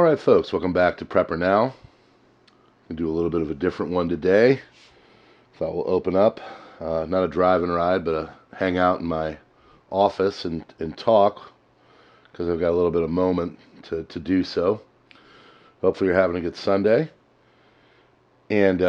Alright folks, welcome back to PrepperNow. I'll do a little bit of a different one today. Thought we'll open up, not a drive and ride, but a hang out in my office and talk, because I've got a little bit of moment to do so. Hopefully you're having a good Sunday. And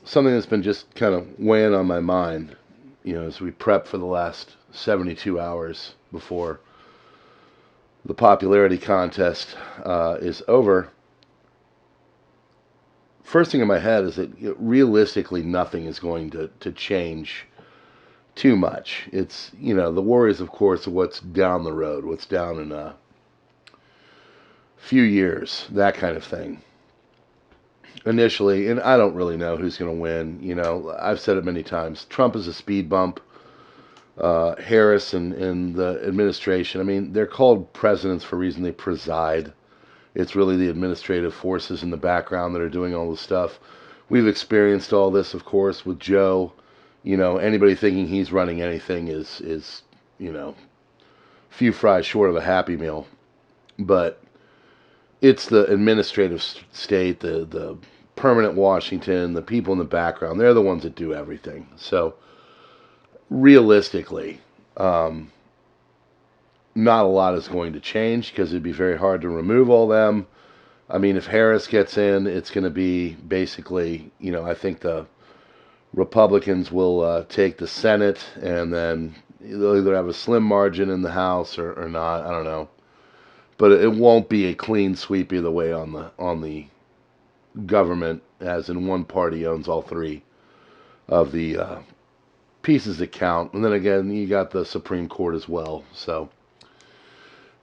something that's been just kind of weighing on my mind, as we prep for the last 72 hours before the popularity contest is over. First thing in my head is that realistically nothing is going to change too much. It's, the worries, of course, of what's down the road, what's down in a few years, that kind of thing. Initially, and I don't really know who's going to win. I've said it many times. Trump is a speed bump. Harris and the administration, they're called presidents for a reason. They preside. It's really the administrative forces in the background that are doing all this stuff. We've experienced all this, of course, with Joe. Anybody thinking he's running anything is few fries short of a Happy Meal. But it's the administrative state, the permanent Washington, the people in the background. They're the ones that do everything. So realistically, not a lot is going to change because it'd be very hard to remove all them. If Harris gets in, it's going to be basically, I think the Republicans will take the Senate, and then they'll either have a slim margin in the House or not. I don't know. But it won't be a clean sweep either way on the government, as in one party owns all three of the pieces that count. And then again, you got the Supreme Court as well. So,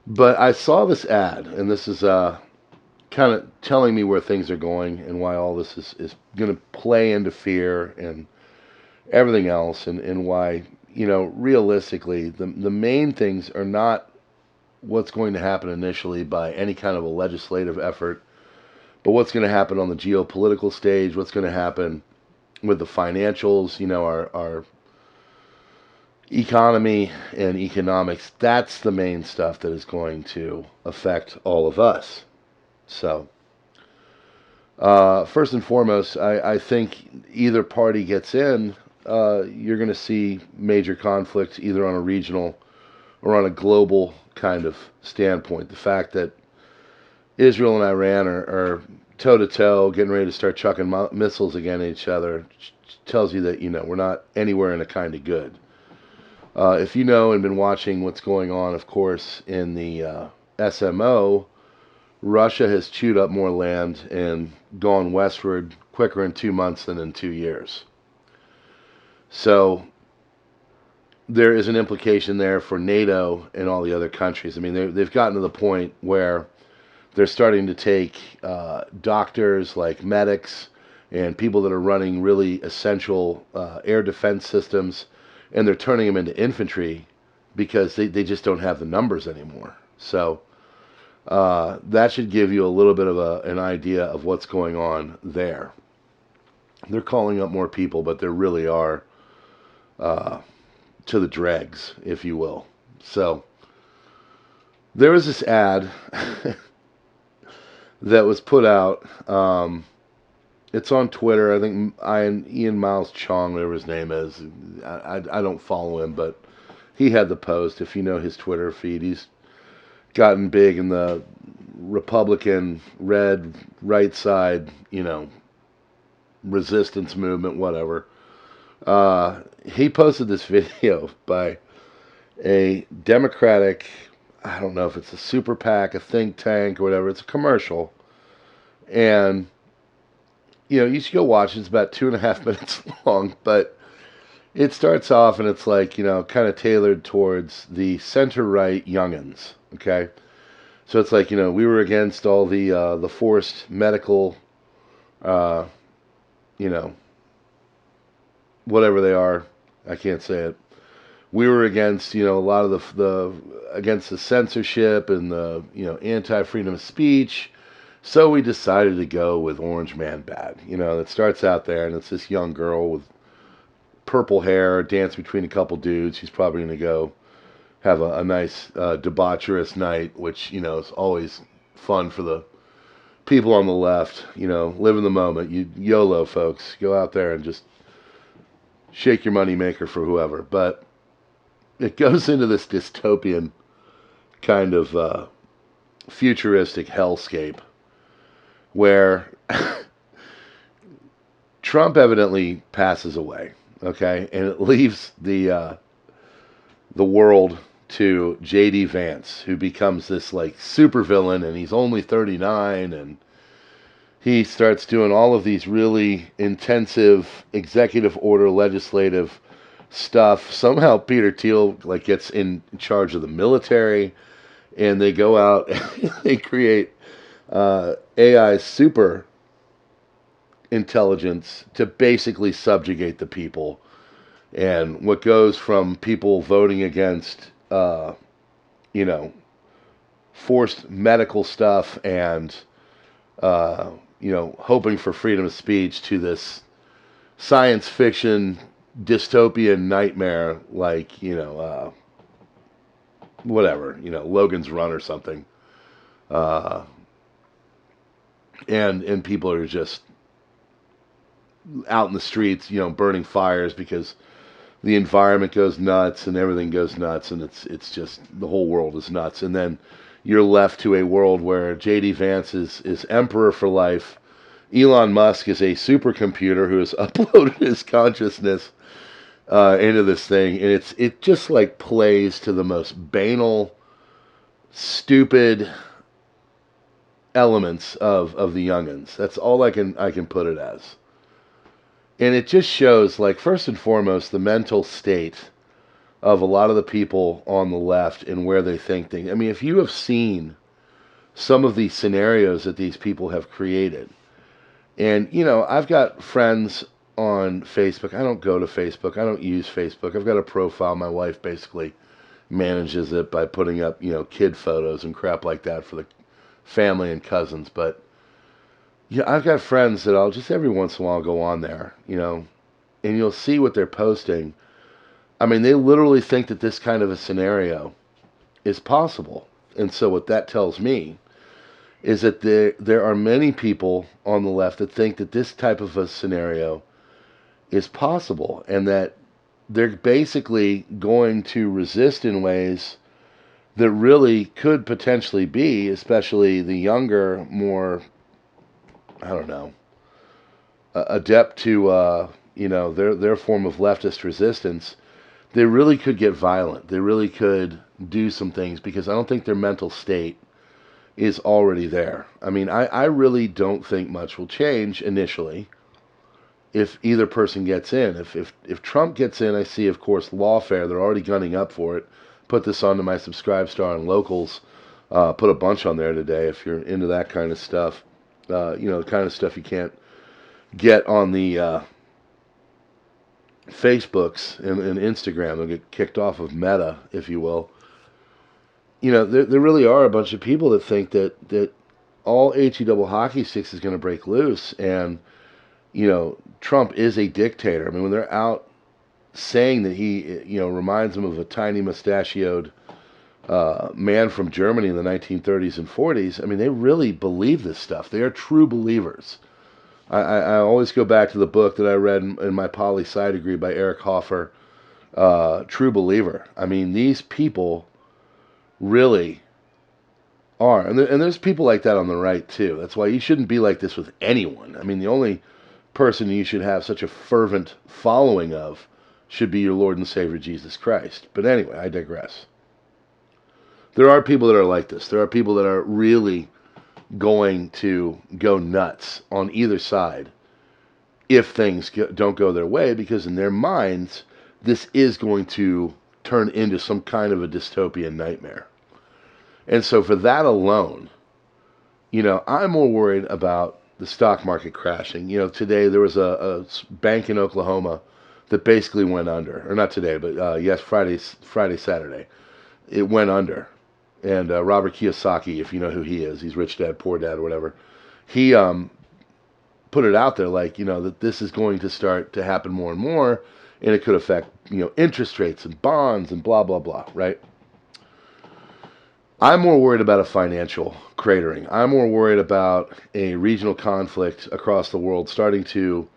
but I saw this ad, and this is kind of telling me where things are going and why all this is going to play into fear and everything else, and why, realistically, the main things are not what's going to happen initially by any kind of a legislative effort, but what's going to happen on the geopolitical stage, what's going to happen with the financials, our economy and economics. That's the main stuff that is going to affect all of us. So, first and foremost, I think either party gets in, you're going to see major conflicts either on a regional or on a global kind of standpoint. The fact that Israel and Iran are toe-to-toe, getting ready to start chucking missiles against each other, tells you that, we're not anywhere in a kind of good. If you know and been watching what's going on, of course, in the SMO, Russia has chewed up more land and gone westward quicker in 2 months than in 2 years. So there is an implication there for NATO and all the other countries. They've gotten to the point where they're starting to take doctors, like medics, and people that are running really essential air defense systems, and they're turning them into infantry because they just don't have the numbers anymore. So that should give you a little bit of an idea of what's going on there. They're calling up more people, but there really are to the dregs, if you will. So there was this ad that was put out. It's on Twitter. I think Ian Miles Chong, whatever his name is. I don't follow him, but he had the post. If you know his Twitter feed, he's gotten big in the Republican red right side, resistance movement, whatever. He posted this video by a Democratic, I don't know if it's a super PAC, a think tank, or whatever. It's a commercial. And you should go watch it. It's about 2.5 minutes long, but it starts off and it's like, kind of tailored towards the center-right youngins, okay? So it's like, we were against all the forced medical, whatever they are. I can't say it. We were against, a lot of against the censorship and the, anti-freedom of speech. So we decided to go with Orange Man Bad. It starts out there, and it's this young girl with purple hair dancing between a couple dudes. She's probably going to go have a nice debaucherous night, which, is always fun for the people on the left, live in the moment. You YOLO, folks. Go out there and just shake your money maker for whoever. But it goes into this dystopian kind of futuristic hellscape where Trump evidently passes away, okay, and it leaves the world to J.D. Vance, who becomes this like supervillain, and he's only 39, and he starts doing all of these really intensive executive order legislative stuff. Somehow Peter Thiel like gets in charge of the military, and they go out and they create AI super intelligence to basically subjugate the people. And what goes from people voting against, forced medical stuff and, hoping for freedom of speech to this science fiction dystopian nightmare like, whatever, Logan's Run or something. And people are just out in the streets, burning fires because the environment goes nuts and everything goes nuts, and it's just the whole world is nuts. And then you're left to a world where J.D. Vance is emperor for life. Elon Musk is a supercomputer who has uploaded his consciousness into this thing, and it just like plays to the most banal, stupid elements of the youngins. That's all I can put it as. And it just shows, like, first and foremost, the mental state of a lot of the people on the left and where they think things. I mean, if you have seen some of these scenarios that these people have created, and, I've got friends on Facebook. I don't go to Facebook. I don't use Facebook. I've got a profile. My wife basically manages it by putting up, kid photos and crap like that for the family and cousins. But yeah, I've got friends that I'll just every once in a while go on there, and you'll see what they're posting. I mean, they literally think that this kind of a scenario is possible. And so what that tells me is that there are many people on the left that think that this type of a scenario is possible, and that they're basically going to resist in ways that really could potentially be, especially the younger, more, I don't know, adept to, their form of leftist resistance. They really could get violent. They really could do some things because I don't think their mental state is already there. I mean, I really don't think much will change initially if either person gets in. If Trump gets in, I see, of course, lawfare. They're already gunning up for it. Put this onto my Subscribe Star and Locals. Put a bunch on there today if you're into that kind of stuff. The kind of stuff you can't get on the Facebooks and Instagram. They'll get kicked off of Meta, if you will. There really are a bunch of people that think that all HE double hockey sticks is going to break loose, and Trump is a dictator. I mean, when they're out saying that he reminds them of a tiny mustachioed man from Germany in the 1930s and 40s, I mean, they really believe this stuff. They are true believers. I always go back to the book that I read in my poli-sci degree by Eric Hoffer, True Believer. I mean, these people really are. And there's people like that on the right, too. That's why you shouldn't be like this with anyone. I mean, the only person you should have such a fervent following of should be your Lord and Savior, Jesus Christ. But anyway, I digress. There are people that are like this. There are people that are really going to go nuts on either side if things don't go their way, because in their minds, this is going to turn into some kind of a dystopian nightmare. And so for that alone, I'm more worried about the stock market crashing. Today there was a bank in Oklahoma that basically went under. Or not today, but yes, Friday, Saturday. It went under. And Robert Kiyosaki, if you know who he is, he's Rich Dad, Poor Dad, or whatever. He put it out there like, that this is going to start to happen more and more, and it could affect, interest rates and bonds and blah, blah, blah, right? I'm more worried about a financial cratering. I'm more worried about a regional conflict across the world starting to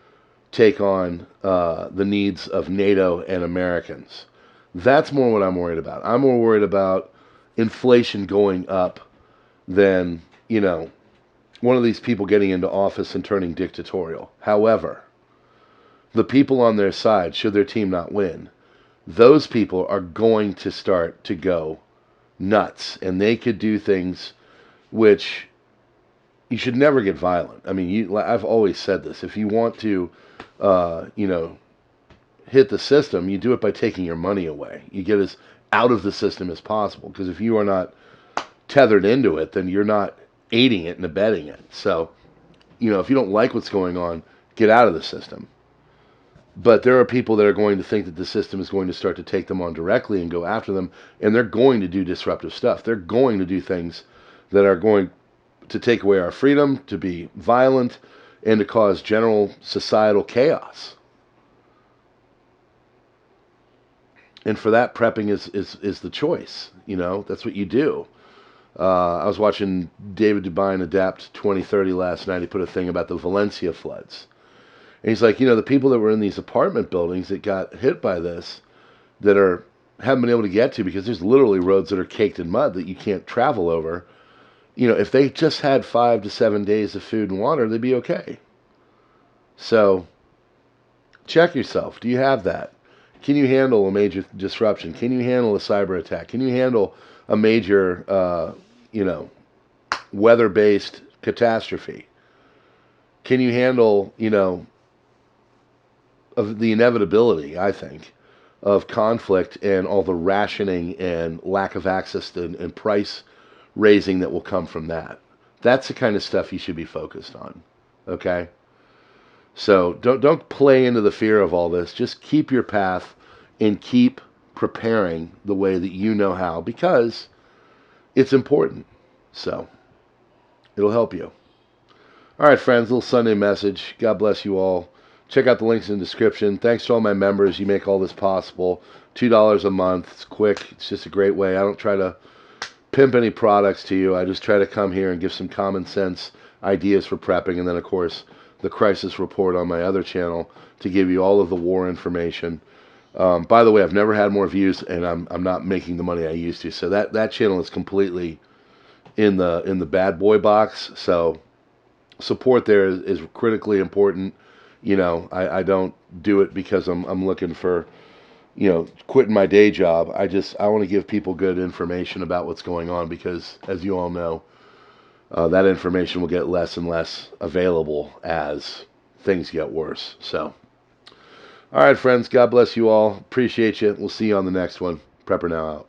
take on the needs of NATO and Americans. That's more what I'm worried about. I'm more worried about inflation going up than, one of these people getting into office and turning dictatorial. However, the people on their side, should their team not win, those people are going to start to go nuts, and they could do things which you should never get violent. I mean, I've always said this. If you want to, hit the system, you do it by taking your money away. You get as out of the system as possible, because if you are not tethered into it, then you're not aiding it and abetting it. So, if you don't like what's going on, get out of the system. But there are people that are going to think that the system is going to start to take them on directly and go after them, and they're going to do disruptive stuff. They're going to do things that are going to take away our freedom, to be violent, and to cause general societal chaos. And for that, prepping is the choice. That's what you do. I was watching David Dubine Adapt 2030 last night. He put a thing about the Valencia floods. And he's like, the people that were in these apartment buildings that got hit by this, that haven't been able to get to, because there's literally roads that are caked in mud that you can't travel over. If they just had 5 to 7 days of food and water, they'd be okay. So, check yourself. Do you have that? Can you handle a major disruption? Can you handle a cyber attack? Can you handle a major, weather-based catastrophe? Can you handle, of the inevitability, I think, of conflict and all the rationing and lack of access to, and price raising that will come from that? That's the kind of stuff you should be focused on. Okay? So don't play into the fear of all this. Just keep your path and keep preparing the way that you know how, because it's important. So it'll help you. All right, friends, little Sunday message. God bless you all. Check out the links in the description. Thanks to all my members. You make all this possible. $2 a month. It's quick. It's just a great way. I don't try to pimp any products to you. I just try to come here and give some common sense ideas for prepping, and then, of course, the crisis report on my other channel to give you all of the war information. By the way, I've never had more views, and I'm not making the money I used to. So that channel is completely in the bad boy box. So support there is critically important. I don't do it because I'm looking for, quitting my day job. I want to give people good information about what's going on, because, as you all know, that information will get less and less available as things get worse. So, all right, friends, God bless you all. Appreciate you. We'll see you on the next one. PrepperNow out.